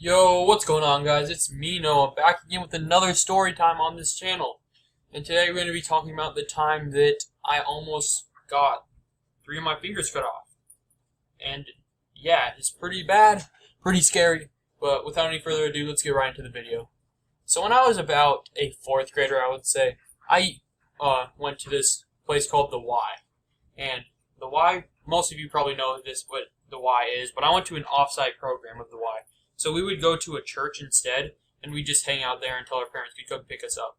Yo, what's going on, guys? It's me, Noah, back again with another story time on this channel. And today we're going to be talking about the time that I almost got 3 of my fingers cut off. And yeah, it's pretty bad, pretty scary. But without any further ado, let's get right into the video. So when I was about a 4th grader, I would say, I went to this place called the Y. And the Y, most of you probably know what the Y is, but I went to an off-site program of the Y. So we would go to a church instead, and we'd just hang out there until our parents could come pick us up.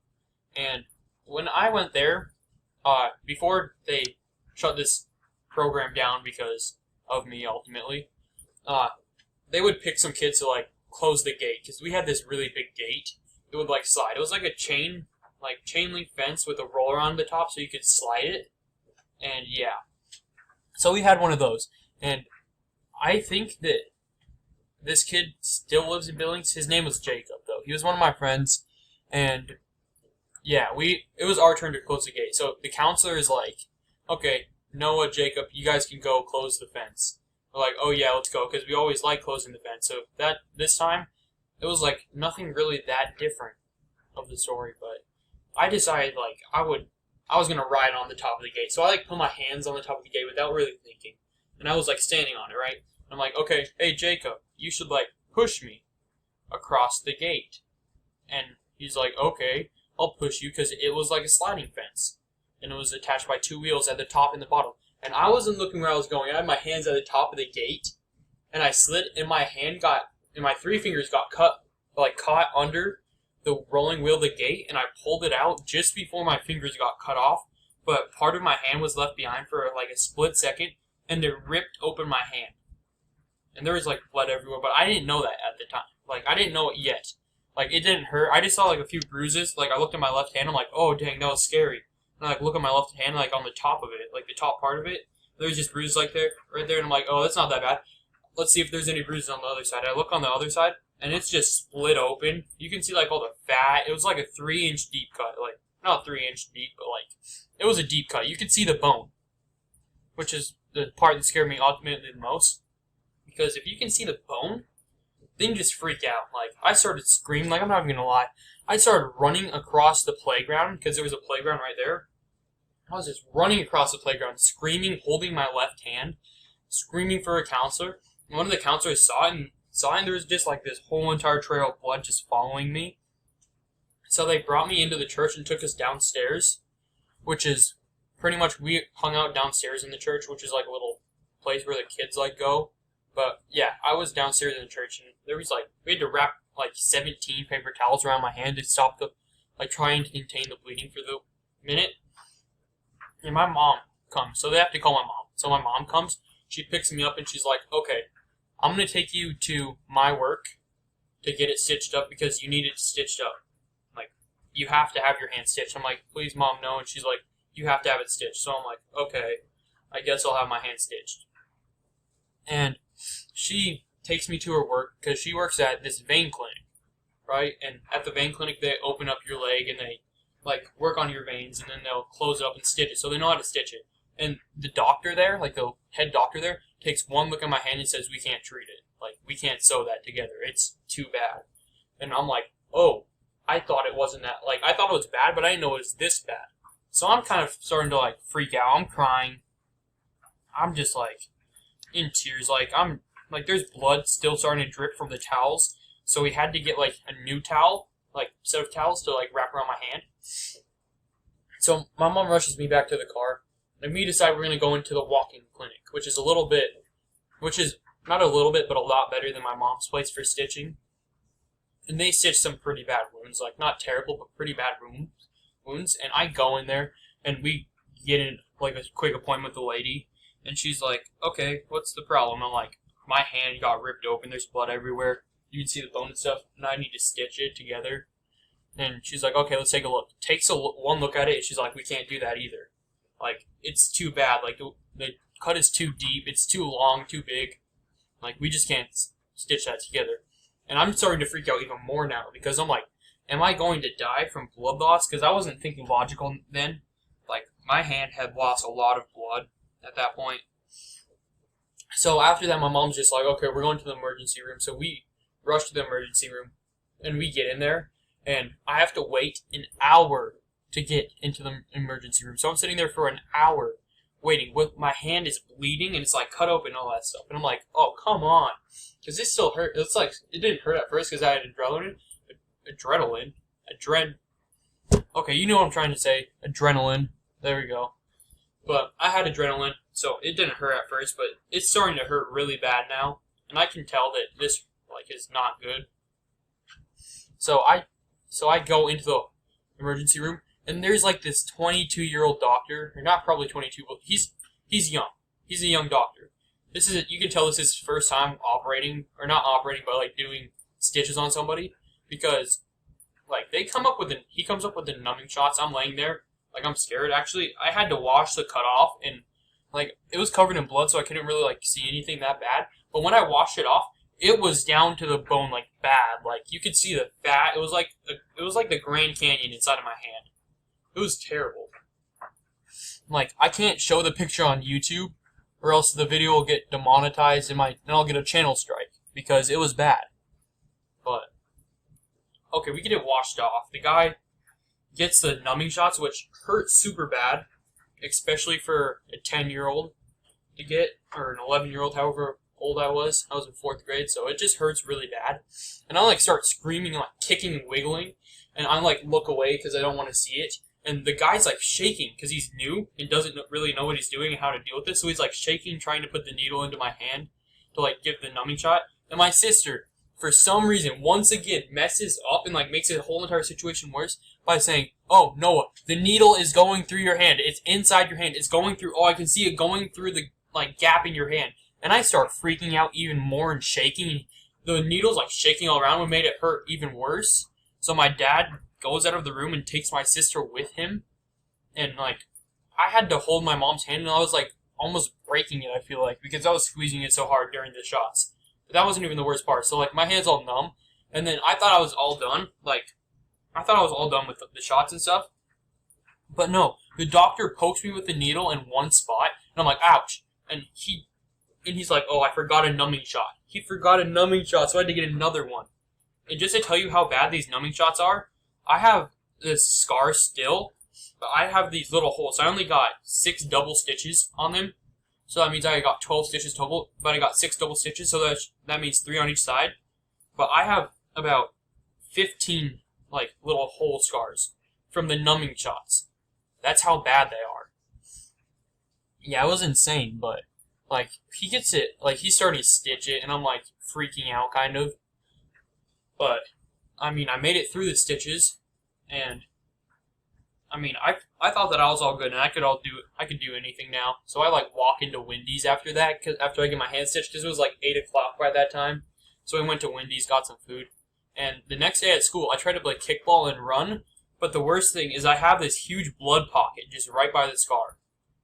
And when I went there, before they shut this program down because of me ultimately, they would pick some kids to close the gate because we had this really big gate. It would slide. It was like a chain link fence with a roller on the top, so you could slide it. And yeah, so we had one of those. And I think that this kid still lives in Billings. His name was Jacob, though. He was one of my friends, and yeah, it was our turn to close the gate. So the counselor is like, "Okay, Noah, Jacob, you guys can go close the fence." We're like, "Oh yeah, let's go," because we always like closing the fence. So this time, it was nothing really that different of the story, but I decided I was gonna ride on the top of the gate. So I put my hands on the top of the gate without really thinking, and I was standing on it, right? I'm like, "Okay, hey Jacob, you should push me across the gate." And he's like, "Okay, I'll push you," because it was like a sliding fence, and it was attached by 2 wheels at the top and the bottom. And I wasn't looking where I was going. I had my hands at the top of the gate, and I slid, and my 3 fingers got caught under the rolling wheel of the gate, and I pulled it out just before my fingers got cut off. But part of my hand was left behind for a split second, and it ripped open my hand. And there was blood everywhere, but I didn't know that at the time. I didn't know it yet. It didn't hurt. I just saw a few bruises. I looked at my left hand. I'm like, "Oh dang, that was scary." And I look at my left hand, on the top of it, the top part of it. There's just bruises right there. And I'm like, "Oh, that's not that bad. Let's see if there's any bruises on the other side." I look on the other side, and it's just split open. You can see all the fat. It was a 3-inch deep cut. Not 3-inch deep, but it was a deep cut. You could see the bone, which is the part that scared me ultimately the most. Because if you can see the bone, then you just freak out. I started screaming, I'm not even gonna lie. I started running across the playground, because there was a playground right there. I was just running across the playground, screaming, holding my left hand, screaming for a counselor. And one of the counselors saw it, and there was just this whole entire trail of blood just following me. So they brought me into the church and took us downstairs, which is pretty much, we hung out downstairs in the church, which is a little place where the kids go. But yeah, I was downstairs in the church, and there was we had to wrap 17 paper towels around my hand to stop the trying to contain the bleeding for the minute. And my mom comes, so they have to call my mom. So my mom comes, she picks me up, and she's like, "Okay, I'm gonna take you to my work to get it stitched up because you need it stitched up. You have to have your hand stitched." I'm like, "Please, mom, no." And she's like, "You have to have it stitched." So I'm like, "Okay, I guess I'll have my hand stitched." And she takes me to her work because she works at this vein clinic, right? And at the vein clinic, they open up your leg and they work on your veins, and then they'll close it up and stitch it. So they know how to stitch it. And the doctor there, the head doctor there, takes one look at my hand and says, "We can't treat it. We can't sew that together. It's too bad." And I'm like, "Oh, I thought it wasn't that. I thought it was bad, but I didn't know it was this bad." So I'm kind of starting to freak out. I'm crying. I'm just in tears. There's blood still starting to drip from the towels. So we had to get a new towel, set of towels to wrap around my hand. So my mom rushes me back to the car, and we decide we're gonna go into the walk-in clinic, which is not a little bit, but a lot better than my mom's place for stitching. And they stitch some pretty bad wounds, not terrible, but pretty bad wounds. And I go in there, and we get in a quick appointment with the lady, and she's like, "Okay, what's the problem?" I'm like, "My hand got ripped open. There's blood everywhere. You can see the bone and stuff, and I need to stitch it together." And she's like, "Okay, let's take a look." Takes one look at it, and she's like, "We can't do that either. It's too bad. The cut is too deep. It's too long, too big. We just can't stitch that together." And I'm starting to freak out even more now because I'm like, am I going to die from blood loss? Because I wasn't thinking logical then. My hand had lost a lot of blood at that point. So after that, my mom's just like, "Okay, we're going to the emergency room." So we rush to the emergency room, and we get in there, and I have to wait an hour to get into the emergency room. So I'm sitting there for an hour waiting. With my hand is bleeding and it's like cut open and all that stuff. And I'm like, oh, come on. Because this still hurt. It's like, it didn't hurt at first because I had adrenaline. Okay, you know what I'm trying to say. Adrenaline. There we go. But I had adrenaline, so it didn't hurt at first, but it's starting to hurt really bad now. And I can tell that this, like, is not good. So I go into the emergency room, and there's like this 22-year-old doctor, or not probably 22, but he's young. He's a young doctor. You can tell this is his first time operating, or not operating, but like doing stitches on somebody, because like he comes up with the numbing shots. I'm laying there, like I'm scared. Actually, I had to wash the cut off, and like it was covered in blood, so I couldn't really like see anything that bad. But when I washed it off, it was down to the bone, like bad. Like you could see the fat. It was like the Grand Canyon inside of my hand. It was terrible. Like I can't show the picture on YouTube, or else the video will get demonetized and I'll get a channel strike because it was bad. But okay, we get it washed off. The guy gets the numbing shots, which hurt super bad, especially for a 10-year-old to get, or an 11-year-old, however old I was. I was in 4th grade, so it just hurts really bad. And I like start screaming, like kicking and wiggling, and I like look away because I don't want to see it. And the guy's like shaking because he's new and doesn't really know what he's doing and how to deal with this. So he's like shaking, trying to put the needle into my hand to like give the numbing shot. And my sister, for some reason, once again messes up and like makes the whole entire situation worse by saying, "Oh, Noah, the needle is going through your hand. It's inside your hand. It's going through. Oh, I can see it going through the like gap in your hand." And I start freaking out even more and shaking. The needle's like shaking all around, what made it hurt even worse. So my dad goes out of the room and takes my sister with him. And like, I had to hold my mom's hand, and I was like almost breaking it, I feel like, because I was squeezing it so hard during the shots. But that wasn't even the worst part. So like, my hand's all numb. And then I thought I was all done. Like, I thought I was all done with the shots and stuff. But no, the doctor pokes me with the needle in one spot, and I'm like, ouch. And he's like, oh, I forgot a numbing shot. He forgot a numbing shot, so I had to get another one. And just to tell you how bad these numbing shots are, I have this scar still, but I have these little holes. I only got 6 double stitches on them, so that means I got 12 stitches total, but I got 6 double stitches, so that means 3 on each side. But I have about 15 like little hole scars from the numbing shots. That's how bad they are. Yeah, it was insane, but like he gets it, like he started to stitch it, and I'm like freaking out kind of. But I mean, I made it through the stitches, and I mean, I thought that I was all good and I could do anything now. So I like walk into Wendy's after that, after I get my hand stitched, because it was like 8 o'clock by that time. So I went to Wendy's, got some food, and the next day at school I tried to play kickball and run. But the worst thing is I have this huge blood pocket just right by the scar.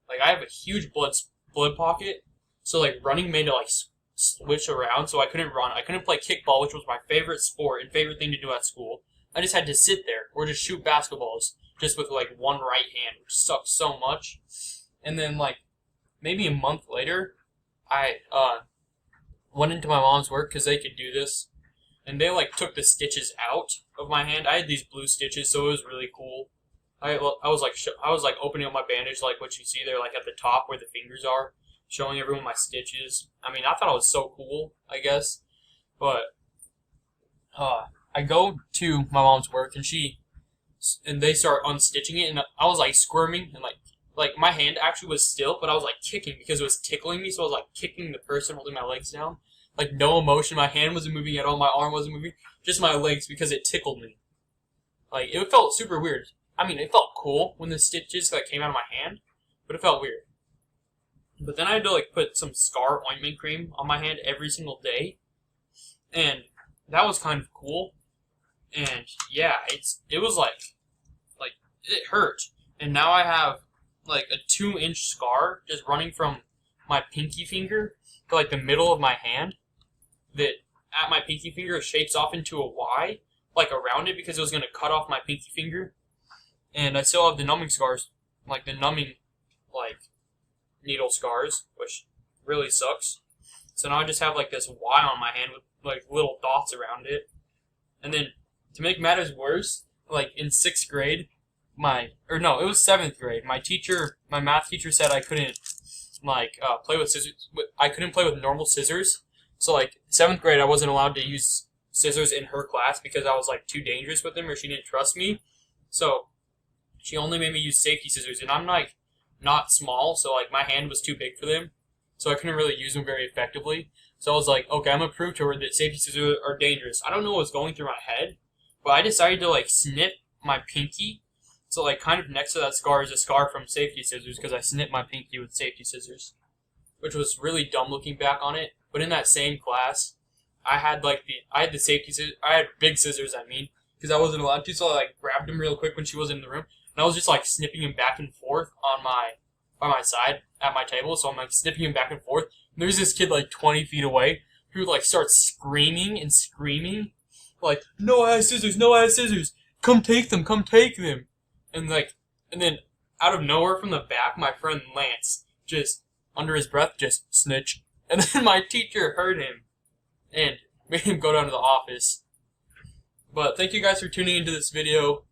Like I have a huge blood pocket, so like running made it like switch around, so I couldn't run. I couldn't play kickball, which was my favorite sport and favorite thing to do at school. I just had to sit there or just shoot basketballs just with like one right hand, which sucked so much. And then like maybe a month later, I went into my mom's work because they could do this, and they like took the stitches out of my hand. I had these blue stitches, so it was really cool. I was like opening up my bandage, like what you see there, like at the top where the fingers are, showing everyone my stitches. I mean, I thought it was so cool, I guess. But I go to my mom's work, and they start unstitching it, and I was like squirming, and like my hand actually was still, but I was like kicking because it was tickling me, so I was like kicking the person holding my legs down. Like no emotion, my hand wasn't moving at all, my arm wasn't moving, just my legs because it tickled me. Like it felt super weird. I mean, it felt cool when the stitches like came out of my hand, but it felt weird. But then I had to like put some scar ointment cream on my hand every single day, and that was kind of cool. And yeah, it was like it hurt, and now I have like a 2-inch scar just running from my pinky finger to like the middle of my hand. That at my pinky finger shapes off into a Y, like around it, because it was gonna cut off my pinky finger. And I still have the numbing scars, like the numbing like needle scars, which really sucks. So now I just have like this Y on my hand with like little dots around it. And then to make matters worse, like in 6th grade, it was 7th grade. My math teacher said I couldn't play with scissors. I couldn't play with normal scissors. So like 7th grade, I wasn't allowed to use scissors in her class because I was like too dangerous with them, or she didn't trust me. So she only made me use safety scissors, and I'm like not small, so like my hand was too big for them, so I couldn't really use them very effectively. So I was like, okay, I'm gonna prove to her that safety scissors are dangerous. I don't know what was going through my head, but I decided to like snip my pinky. So like kind of next to that scar is a scar from safety scissors because I snipped my pinky with safety scissors, which was really dumb looking back on it. But in that same class, I had the safety scissors. I had big scissors, because I wasn't allowed to. So I like grabbed them real quick when she wasn't in the room, and I was just like snipping him back and forth by my side at my table. So I'm like snipping him back and forth. And there's this kid like 20 feet away who like starts screaming and screaming, like, "No, I have scissors! No, I have scissors! Come take them! Come take them!" And then out of nowhere from the back, my friend Lance just under his breath just snitch. And then my teacher heard him and made him go down to the office. But thank you guys for tuning into this video,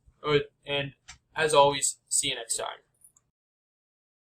and as always, see you next time.